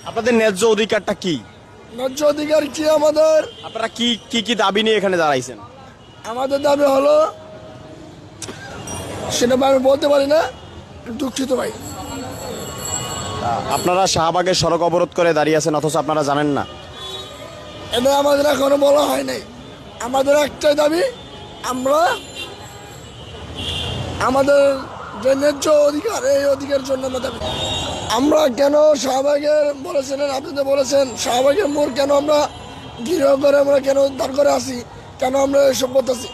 আপনাদের ন্যায্য অধিকারটা কি? ন্যায্য অধিকার কি আমাদের? আপনারা কি কি কি দাবি নিয়ে এখানে দাঁড়াইছেন? আমাদের দাবি হলো, সেটা আমি বলতে পারি না, দুঃখিত ভাই। আপনারা শাহবাগের সড়ক অবরোধ করে দাঁড়িয়ে আছেন অথচ আপনারা জানেন না? এটা আমাদের এখনো বলা হয় নাই। আমাদের একটাই দাবি, আমরা আমাদের যে ন্যায্য অধিকার, এই অধিকারের জন্য আমরা দাবি। আমরা কেন শাহবাগের বলেছিলেন, আপনি তো বলেছেন শাহবাগের মোড় কেন আমরা গৃহ করে আমরা কেন দাঁড় করে আসি, কেন আমরা এসব করতেছি?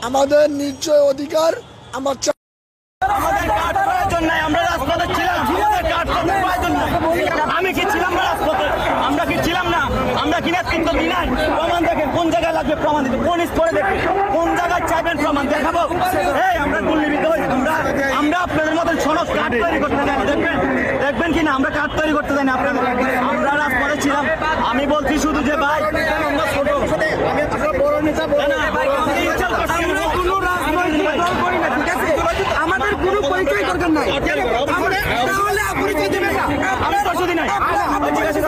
আমাদের নিশ্চয় অধিকার আমার আমাদের কাট প্রয়োজন নাই, আমরা রাজপথে ছিলাম, আমাদের কাট করতে প্রয়োজন নাই। আমি কি ছিলাম না রাজপথে? আমরা কি ছিলাম না? আমরা কি নেতৃত্ব দিই নাই? প্রমাণ দেখেন, কোন জায়গায় লাগবে প্রমাণ দিতে, কোন স্তরে দেখে, কোন জায়গায় চাইবেন প্রমাণ দেখাবো? এই আমরা দুর্নীতি হই, আমরা আপনাদের মতন সড়ক কাট তৈরি করতে যাই, দেখবেন দেখবেন কি না, আমরা কাট তৈরি করতে যাই না আপনাদের। আমরা রাজপথে ছিলাম। আমি বলছি শুধু যে ভাই, আমরা ছোট, আমরা বড় নেতা বলি না, আমি ইচ্ছা করছি না, কোনো রাজনৈতিক দল করি না, ঠিক আছে? আমাদের কোনো পরিচয় দরকার নাই, তাহলে পরিচয় দেবেন না, আমি পরিচয় নাই। ঠিক আছে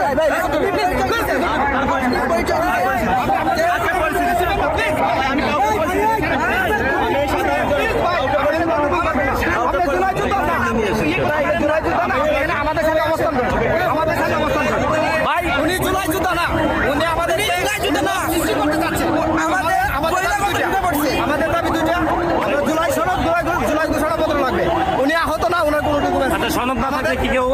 আমাদের সাথে অবস্থান করছে, আমাদের সাথে অবস্থান করছে ভাই। উনি জুলাই যুদ্ধ না, উনি আমাদের জুলাই যুদ্ধ না সৃষ্টি করতে চাচ্ছে। আমাদের দাবি দুইটা, জুলাই সনদ, জুলাই ঘোষণাপত্র লাগবে। উনি আহত না, ওনার কোনো ডকুমেন্ট। সনদ না থাকলে কি কেউ